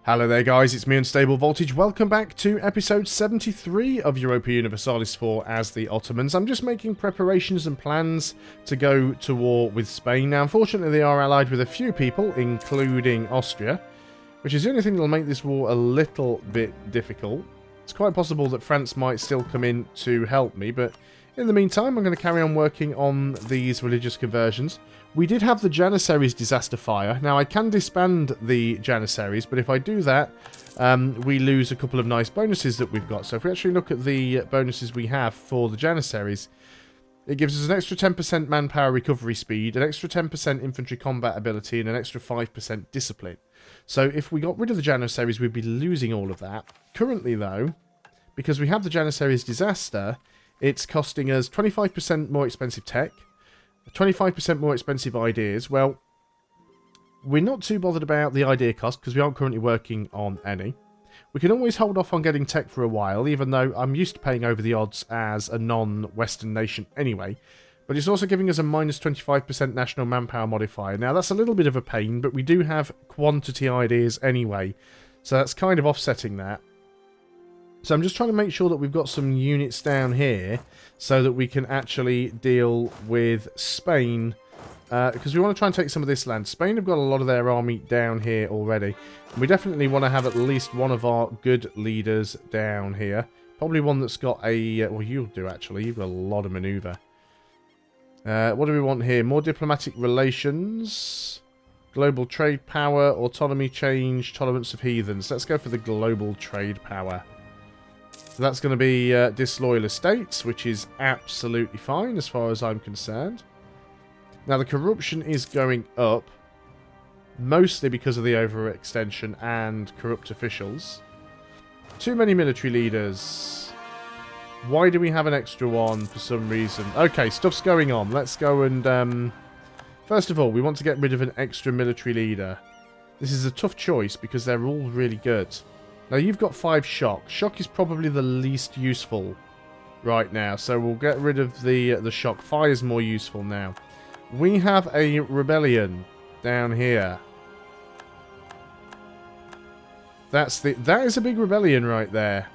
Hello there guys, it's me Unstable Voltage. Welcome back to episode 73 of Europa Universalis 4 as the Ottomans. I'm just making preparations and plans to go to war with Spain. Now unfortunately they are allied with a few people, including Austria, which is the only thing that will make this war a little bit difficult. It's quite possible that France might still come in to help me, but in the meantime I'm going to carry on working on these religious conversions. We did have the Janissaries disaster fire. Now, I can disband the Janissaries, but if I do that, we lose a couple of nice bonuses that we've got. So if we actually look at the bonuses we have for the Janissaries, it gives us an extra 10% manpower recovery speed, an extra 10% infantry combat ability, and an extra 5% discipline. So if we got rid of the Janissaries, we'd be losing all of that. Currently, though, because we have the Janissaries disaster, it's costing us 25% more expensive tech, 25% more expensive ideas. Well, we're not too bothered about the idea cost because we aren't currently working on any. We can always hold off on getting tech for a while, even though I'm used to paying over the odds as a non-Western nation anyway. But it's also giving us a minus 25% national manpower modifier. Now, that's a little bit of a pain, but we do have quantity ideas anyway. So that's kind of offsetting that. So I'm just trying to make sure that we've got some units down here so that we can actually deal with Spain. Because we want to try and take some of this land. Spain have got a lot of their army down here already. And we definitely want to have at least one of our good leaders down here. Probably one that's got a... well, you'll do actually. You've got a lot of manoeuvre. What do we want here? More diplomatic relations. Global trade power. Autonomy change. Tolerance of heathens. Let's go for the global trade power. So that's going to be disloyal estates, which is absolutely fine as far as I'm concerned. Now the corruption is going up, mostly because of the overextension and corrupt officials. Too many military leaders. Why do we have an extra one for some reason? Okay, stuff's going on. Let's go and... first of all, we want to get rid of an extra military leader. This is a tough choice because they're all really good. Now, you've got 5 shock. Shock is probably the least useful right now, so we'll get rid of the shock. Fire is more useful now. We have a rebellion down here. That is a big rebellion right there.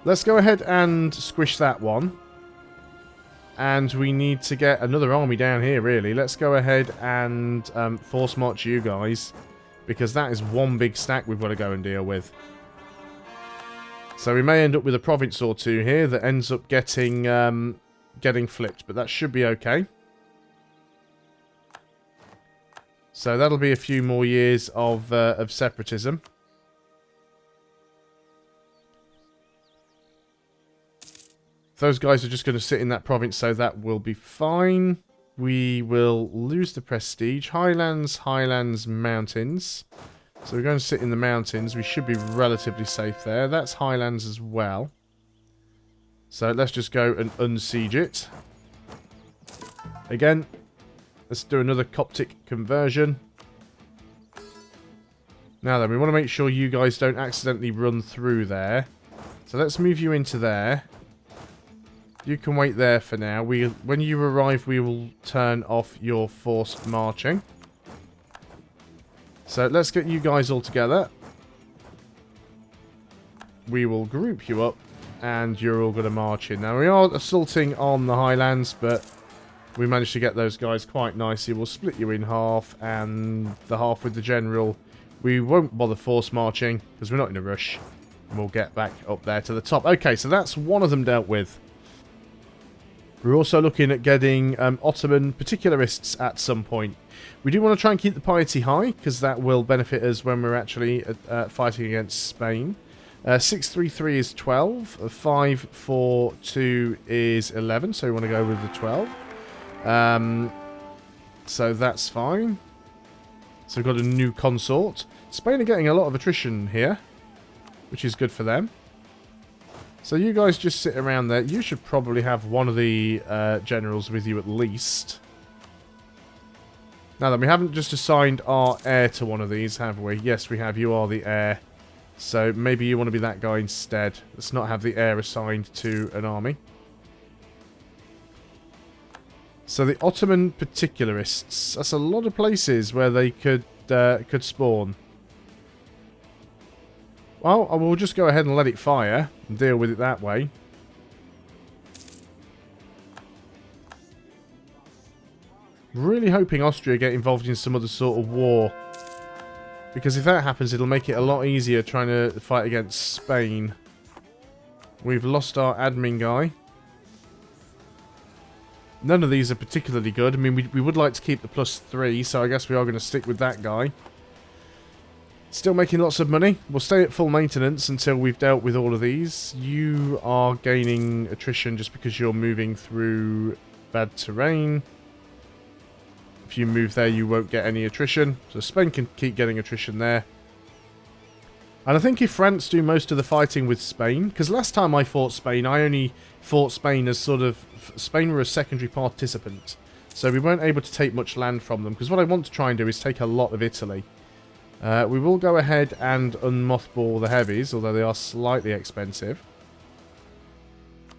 Let's go ahead and squish that one. And we need to get another army down here, really. Let's go ahead and force march you guys. Because that is one big stack we've got to go and deal with. So we may end up with a province or two here that ends up getting flipped. But that should be okay. So that'll be a few more years of separatism. Those guys are just going to sit in that province, so that will be fine. We will lose the prestige. Highlands, mountains. So we're going to sit in the mountains. We should be relatively safe there. That's highlands as well. So let's just go and unsiege it. Again, let's do another Coptic conversion. Now then, we want to make sure you guys don't accidentally run through there. So let's move you into there. You can wait there for now. When you arrive, we will turn off your forced marching. So let's get you guys all together. We will group you up, and you're all going to march in. Now, we are assaulting on the highlands, but we managed to get those guys quite nicely. We'll split you in half, and the half with the general. We won't bother force marching, because we're not in a rush. And we'll get back up there to the top. Okay, so that's one of them dealt with. We're also looking at getting Ottoman particularists at some point. We do want to try and keep the piety high, because that will benefit us when we're actually fighting against Spain. 633 is 12. 542 is 11, so we want to go with the 12. So that's fine. So we've got a new consort. Spain are getting a lot of attrition here, which is good for them. So you guys just sit around there. You should probably have one of the generals with you at least. Now then, we haven't just assigned our heir to one of these, have we? Yes, we have. You are the heir. So maybe you want to be that guy instead. Let's not have the heir assigned to an army. So the Ottoman particularists. That's a lot of places where they could spawn. Well, I will just go ahead and let it fire and deal with it that way. Really hoping Austria get involved in some other sort of war. Because if that happens, it'll make it a lot easier trying to fight against Spain. We've lost our admin guy. None of these are particularly good. I mean, we would like to keep the +3, so I guess we are going to stick with that guy. Still making lots of money. We'll stay at full maintenance until we've dealt with all of these. You are gaining attrition just because you're moving through bad terrain. If you move there, you won't get any attrition. So Spain can keep getting attrition there. And I think if France do most of the fighting with Spain, because last time I fought Spain, I only fought Spain as sort of... Spain were a secondary participant. So we weren't able to take much land from them. Because what I want to try and do is take a lot of Italy. We will go ahead and unmothball the heavies, although they are slightly expensive.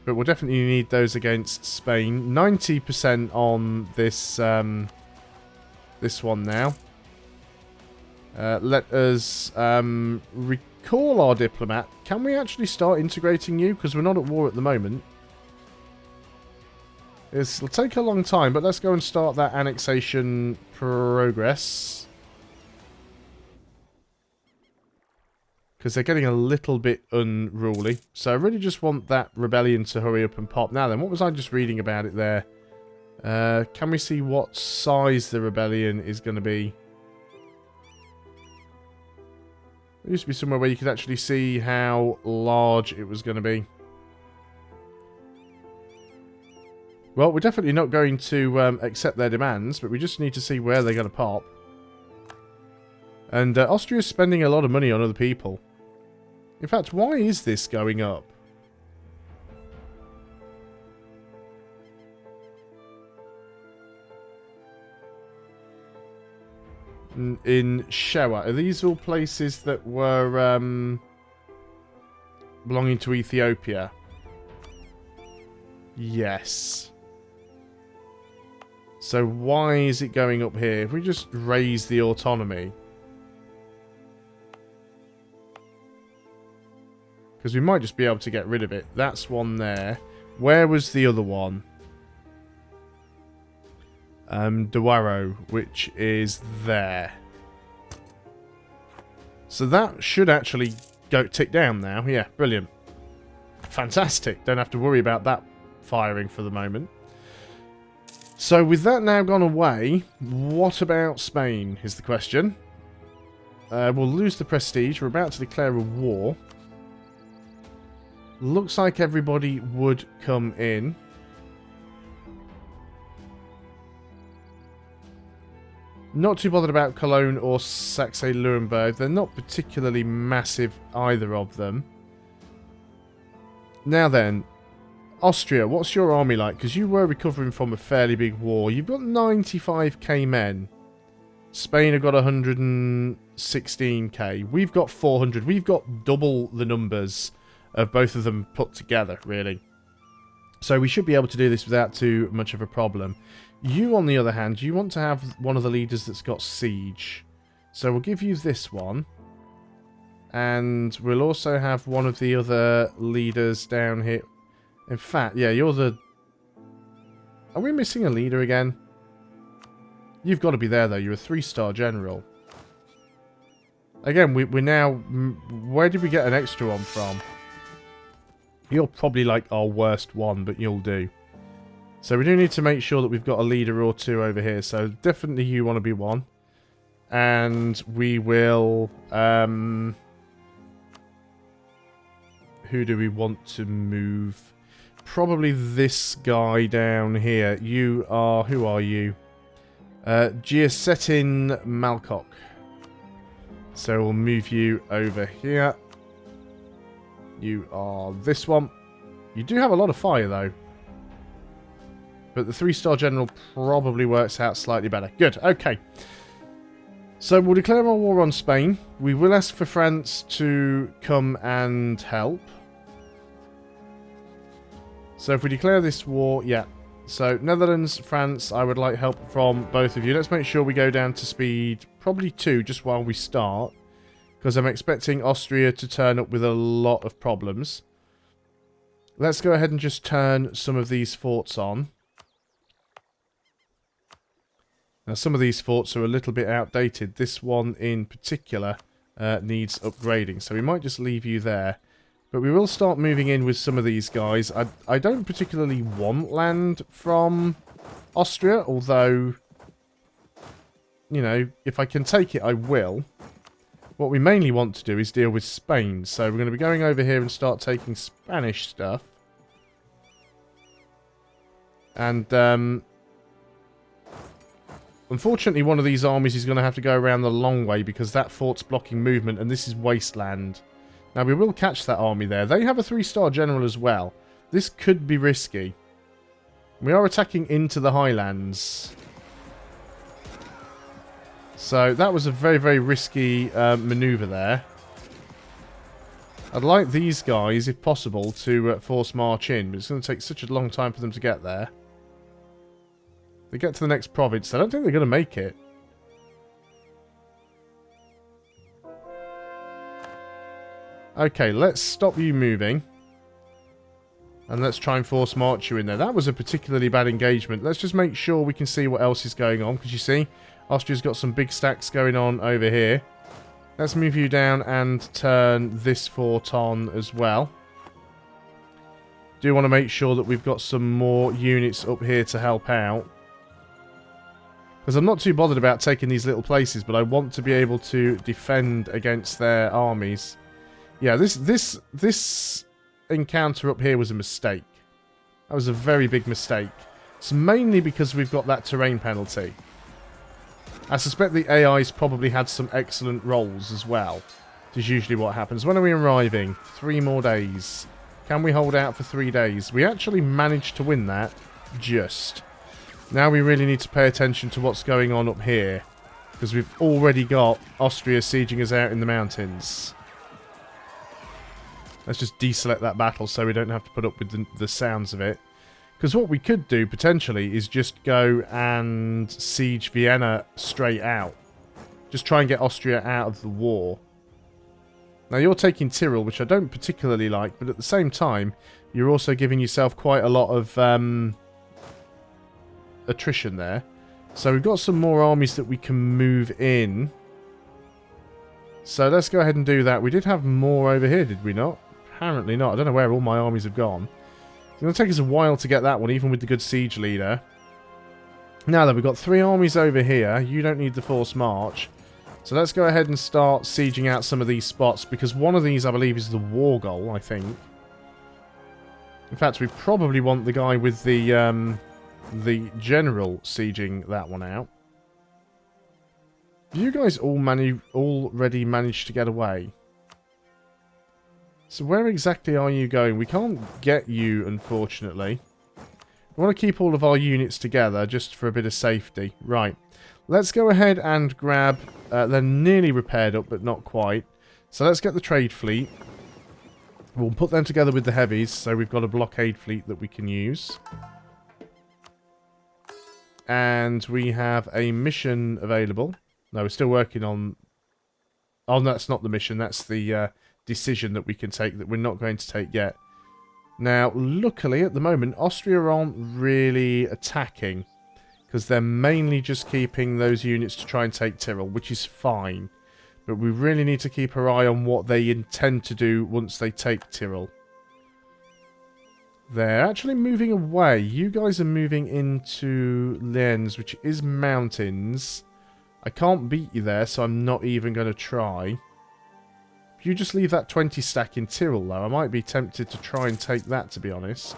But we'll definitely need those against Spain. 90% on this this one now. Let us recall our diplomat. Can we actually start integrating you? Because we're not at war at the moment. It'll take a long time, but let's go and start that annexation progress. Because they're getting a little bit unruly. So I really just want that rebellion to hurry up and pop. Now then, what was I just reading about it there? Can we see what size the rebellion is going to be? There used to be somewhere where you could actually see how large it was going to be. Well, we're definitely not going to accept their demands, but we just need to see where they're going to pop. And Austria's spending a lot of money on other people. In fact, why is this going up? In Shewa. Are these all places that were belonging to Ethiopia? Yes. So why is it going up here? If we just raise the autonomy. Because we might just be able to get rid of it. That's one there. Where was the other one? Dawaro, which is there. So that should actually go tick down now. Yeah, brilliant. Fantastic. Don't have to worry about that firing for the moment. So with that now gone away, what about Spain is the question. We'll lose the prestige. We're about to declare a war. Looks like everybody would come in. Not too bothered about Cologne or Saxe-Lauenburg. They're not particularly massive, either of them. Now then, Austria, what's your army like? Because you were recovering from a fairly big war. You've got 95k men. Spain have got 116k. We've got 400. We've got double the numbers of both of them put together, really. So we should be able to do this without too much of a problem. You, on the other hand, you want to have one of the leaders that's got siege. So we'll give you this one. And we'll also have one of the other leaders down here. In fact, yeah, you're the... Are we missing a leader again? You've got to be there, though. You're a 3-star general. Again, we're now... Where did we get an extra one from? You're probably like our worst one, but you'll do. So we do need to make sure that we've got a leader or two over here. So definitely you want to be one. And we will... who do we want to move? Probably this guy down here. You are... Who are you? Giasettin Malcock. So we'll move you over here. You are this one. You do have a lot of fire, though. But the 3-star general probably works out slightly better. Good, okay. So we'll declare our war on Spain. We will ask for France to come and help. So if we declare this war, yeah. So Netherlands, France, I would like help from both of you. Let's make sure we go down to speed, probably 2, just while we start. because I'm expecting Austria to turn up with a lot of problems. Let's go ahead and just turn some of these forts on. Now, some of these forts are a little bit outdated. This one in particular needs upgrading, so we might just leave you there. But we will start moving in with some of these guys. I don't particularly want land from Austria, although, you know, if I can take it, I will. What we mainly want to do is deal with Spain. So we're going to be going over here and start taking Spanish stuff. And, unfortunately, one of these armies is going to have to go around the long way because that fort's blocking movement, and this is wasteland. Now, we will catch that army there. They have a 3-star general as well. This could be risky. We are attacking into the highlands. So, that was a very, very risky maneuver there. I'd like these guys, if possible, to force march in, but it's going to take such a long time for them to get there. They get to the next province. I don't think they're going to make it. Okay, let's stop you moving. And let's try and force march you in there. That was a particularly bad engagement. Let's just make sure we can see what else is going on. Because you see, Austria's got some big stacks going on over here. Let's move you down and turn this fort on as well. Do want to make sure that we've got some more units up here to help out. Because I'm not too bothered about taking these little places, but I want to be able to defend against their armies. Yeah, this encounter up here was a mistake. That was a very big mistake. It's mainly because we've got that terrain penalty. I suspect the AI's probably had some excellent rolls as well. Which is usually what happens. When are we arriving? 3 more days. Can we hold out for 3 days? We actually managed to win that. Just. Now we really need to pay attention to what's going on up here. Because we've already got Austria sieging us out in the mountains. Let's just deselect that battle so we don't have to put up with the sounds of it. Because what we could do, potentially, is just go and siege Vienna straight out. Just try and get Austria out of the war. Now, you're taking Tyrol, which I don't particularly like, but at the same time, you're also giving yourself quite a lot of attrition there. So we've got some more armies that we can move in. So let's go ahead and do that. We did have more over here, did we not? Apparently not. I don't know where all my armies have gone. It's going to take us a while to get that one, even with the good siege leader. Now then, we've got 3 armies over here. You don't need the forced march. So let's go ahead and start sieging out some of these spots, because one of these, I believe, is the war goal, I think. In fact, we probably want the guy with the general sieging that one out. You guys already managed to get away. So where exactly are you going? We can't get you, unfortunately. We want to keep all of our units together, just for a bit of safety. Right. Let's go ahead and grab... they're nearly repaired up, but not quite. So let's get the trade fleet. We'll put them together with the heavies, so we've got a blockade fleet that we can use. And we have a mission available. No, we're still working on... Oh, no, that's not the mission. That's the... decision that we can take that we're not going to take yet. Now, luckily, at the moment, Austria aren't really attacking, because they're mainly just keeping those units to try and take Tyrol, which is fine. But we really need to keep our eye on what they intend to do once they take Tyrol. They're actually moving away. You guys are moving into Lens, which is mountains. I can't beat you there, so I'm not even going to try. If you just leave that 20 stack in Tyrol, though, I might be tempted to try and take that, to be honest.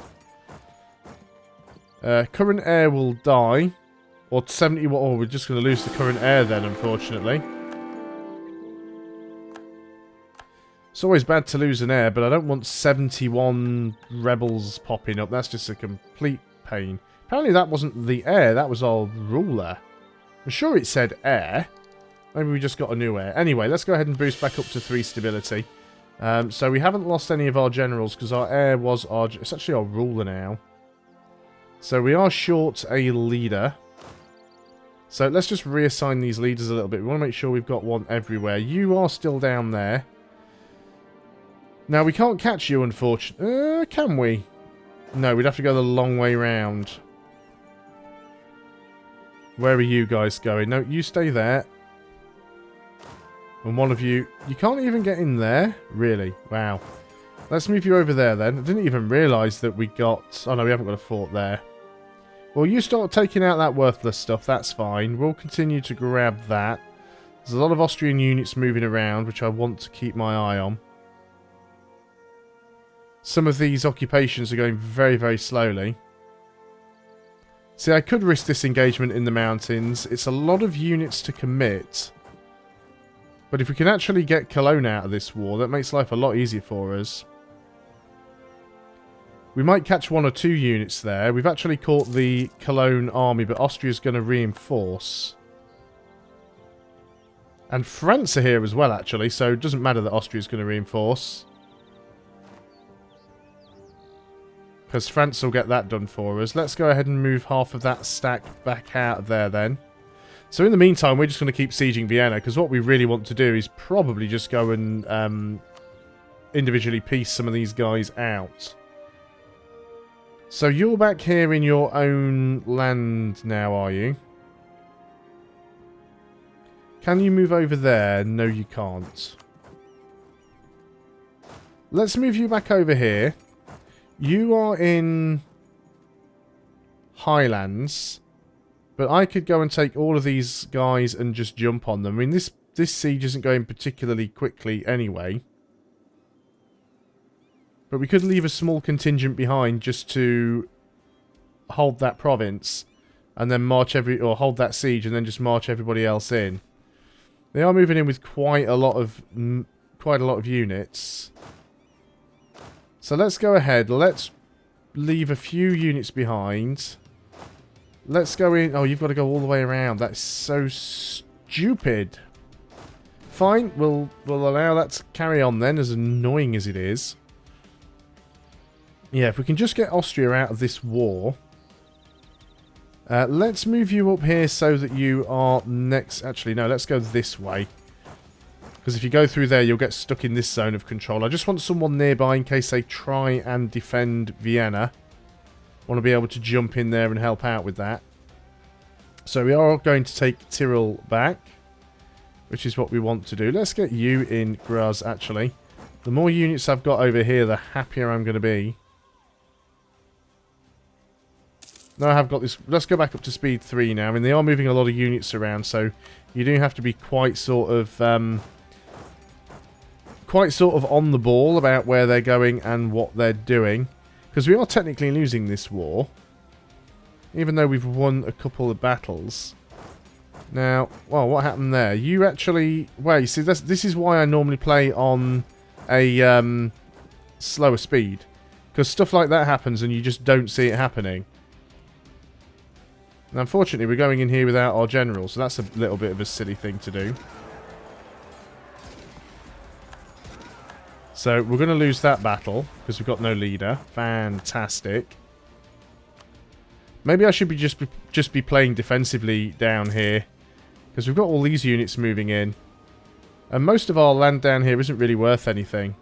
Current heir will die. Or 70... Oh, we're just going to lose the current heir then, unfortunately. It's always bad to lose an heir, but I don't want 71 rebels popping up. That's just a complete pain. Apparently that wasn't the heir, that was our ruler. I'm sure it said heir. Maybe we just got a new heir. Anyway, let's go ahead and boost back up to 3 stability. So we haven't lost any of our generals, because our heir was our... It's actually our ruler now. So we are short a leader. So let's just reassign these leaders a little bit. We want to make sure we've got one everywhere. You are still down there. Now, we can't catch you, unfortunately. Can we? No, we'd have to go the long way round. Where are you guys going? No, you stay there. And one of you... You can't even get in there? Really? Wow. Let's move you over there, then. I didn't even realise that we got... Oh, no, we haven't got a fort there. Well, you start taking out that worthless stuff. That's fine. We'll continue to grab that. There's a lot of Austrian units moving around, which I want to keep my eye on. Some of these occupations are going very, very slowly. See, I could risk this engagement in the mountains. It's a lot of units to commit. But if we can actually get Cologne out of this war, that makes life a lot easier for us. We might catch 1 or 2 units there. We've actually caught the Cologne army, but Austria's going to reinforce. And France are here as well, actually, so it doesn't matter that Austria's going to reinforce. Because France will get that done for us. Let's go ahead and move half of that stack back out of there then. So in the meantime, we're just going to keep sieging Vienna, because what we really want to do is probably just go and individually piece some of these guys out. So you're back here in your own land now, are you? Can you move over there? No, you can't. Let's move you back over here. You are in Highlands, but I could go and take all of these guys and just jump on them. I mean, this siege isn't going particularly quickly anyway. But we could leave a small contingent behind just to hold that province and then march or hold that siege and then just march everybody else in. They are moving in with quite a lot of units. So let's go ahead. Let's leave a few units behind. Let's go in. Oh, you've got to go all the way around. That's so stupid. Fine, we'll allow that to carry on then, as annoying as it is. Yeah, if we can just get Austria out of this war. Let's move you up here so that you are next... Actually, no, let's go this way. Because if you go through there, you'll get stuck in this zone of control. I just want someone nearby in case they try and defend Vienna. I want to be able to jump in there and help out with that. So we are going to take Tyrol back, which is what we want to do. Let's get you in Graz, actually. The more units I've got over here, the happier I'm going to be. No, I have got this. Let's go back up to speed 3 now. I mean, they are moving a lot of units around, so you do have to be quite sort of on the ball about where they're going and what they're doing. Because we are technically losing this war, even though we've won a couple of battles. Now, well, what happened there? You actually... Well, you see, this is why I normally play on a slower speed. Because stuff like that happens and you just don't see it happening. And unfortunately, we're going in here without our general, so that's a little bit of a silly thing to do. So, we're going to lose that battle, because we've got no leader. Fantastic. Maybe I should be just be playing defensively down here, because we've got all these units moving in. And most of our land down here isn't really worth anything.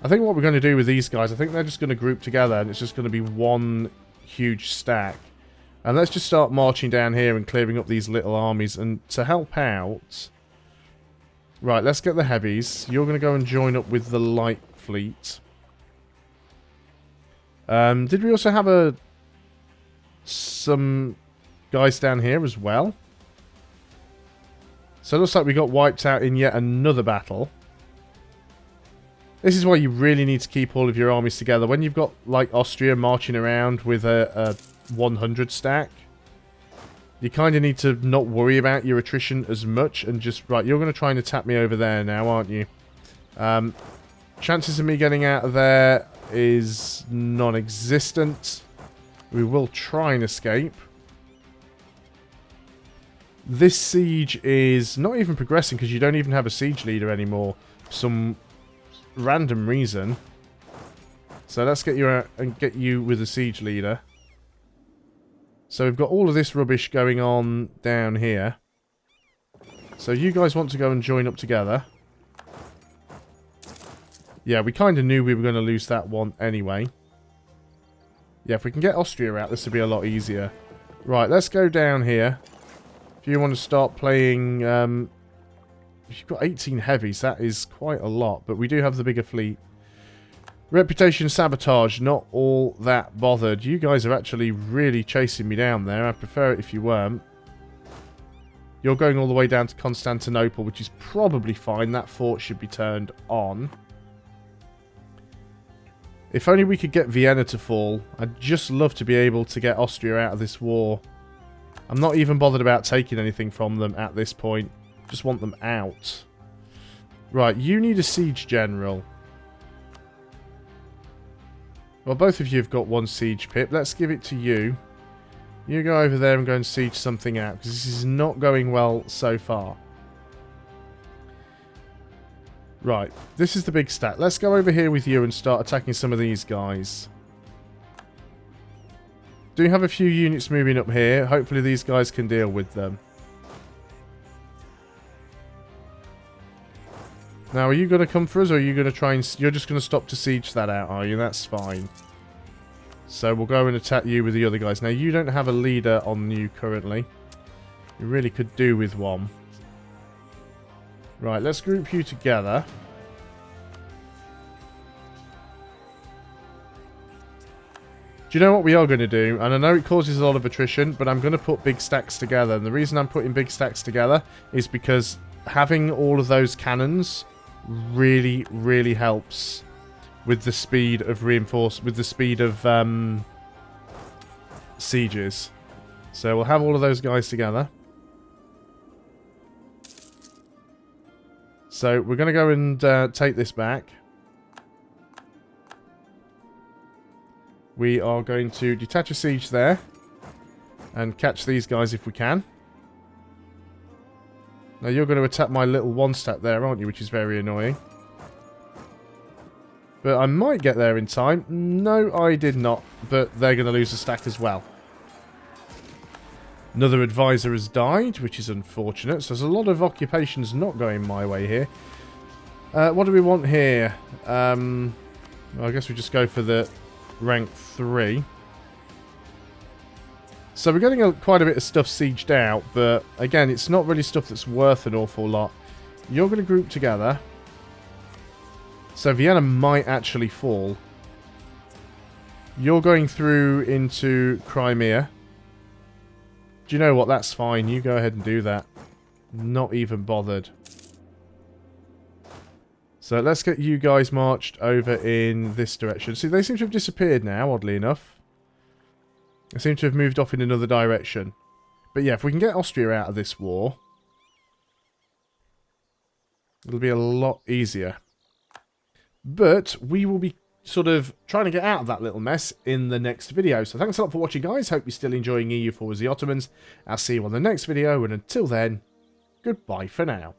I think what we're going to do with these guys, I think they're just going to group together, and it's just going to be one huge stack. And let's just start marching down here and clearing up these little armies. And to help out... Right, let's get the heavies. You're going to go and join up with the light fleet. Did we also have some guys down here as well? So it looks like we got wiped out in yet another battle. This is why you really need to keep all of your armies together. When you've got, like, Austria marching around with a 100 stack, you kind of need to not worry about your attrition as much and just... Right, you're going to try and attack me over there now, aren't you? Chances of me getting out of there is non-existent. We will try and escape. This siege is not even progressing because you don't even have a siege leader anymore. Some random reason. So let's get you out and get you with a siege leader. So we've got all of this rubbish going on down here. So you guys want to go and join up together. Yeah, we kind of knew we were going to lose that one anyway. Yeah, if we can get Austria out, this will be a lot easier. Right, let's go down here. If you want to start playing... you've got 18 heavies, that is quite a lot. But we do have the bigger fleet. Reputation sabotage, not all that bothered. You guys are actually really chasing me down there. I'd prefer it if you weren't. You're going all the way down to Constantinople, which is probably fine. That fort should be turned on. If only we could get Vienna to fall. I'd just love to be able to get Austria out of this war. I'm not even bothered about taking anything from them at this point. Just want them out. Right, you need a siege general. Well, both of you have got one siege pip. Let's give it to you. You go over there and go and siege something out, because this is not going well so far. Right, this is the big stat. Let's go over here with you and start attacking some of these guys. Do have a few units moving up here. Hopefully these guys can deal with them. Now, are you going to come for us, or are you going to try and... You're just going to stop to siege that out, are you? That's fine. So we'll go and attack you with the other guys. Now, you don't have a leader on you currently. You really could do with one. Right, let's group you together. Do you know what we are going to do? And I know it causes a lot of attrition, but I'm going to put big stacks together. And the reason I'm putting big stacks together is because having all of those cannons really, really helps with the speed of sieges. So we'll have all of those guys together. So we're going to go and take this back. We are going to detach a siege there and catch these guys if we can. Now you're going to attack my little one stack there, aren't you? Which is very annoying. But I might get there in time. No, I did not. But they're going to lose a stack as well. Another advisor has died, which is unfortunate. So there's a lot of occupations not going my way here. What do we want here? Well, I guess we just go for the rank 3. So we're getting quite a bit of stuff sieged out, but again, it's not really stuff that's worth an awful lot. You're going to group together. So Vienna might actually fall. You're going through into Crimea. Do you know what? That's fine. You go ahead and do that. Not even bothered. So let's get you guys marched over in this direction. See, they seem to have disappeared now, oddly enough. They seem to have moved off in another direction. But yeah, if we can get Austria out of this war, it'll be a lot easier. But we will be sort of trying to get out of that little mess in the next video. So thanks a lot for watching, guys. Hope you're still enjoying EU4 as the Ottomans. I'll see you on the next video, and until then, goodbye for now.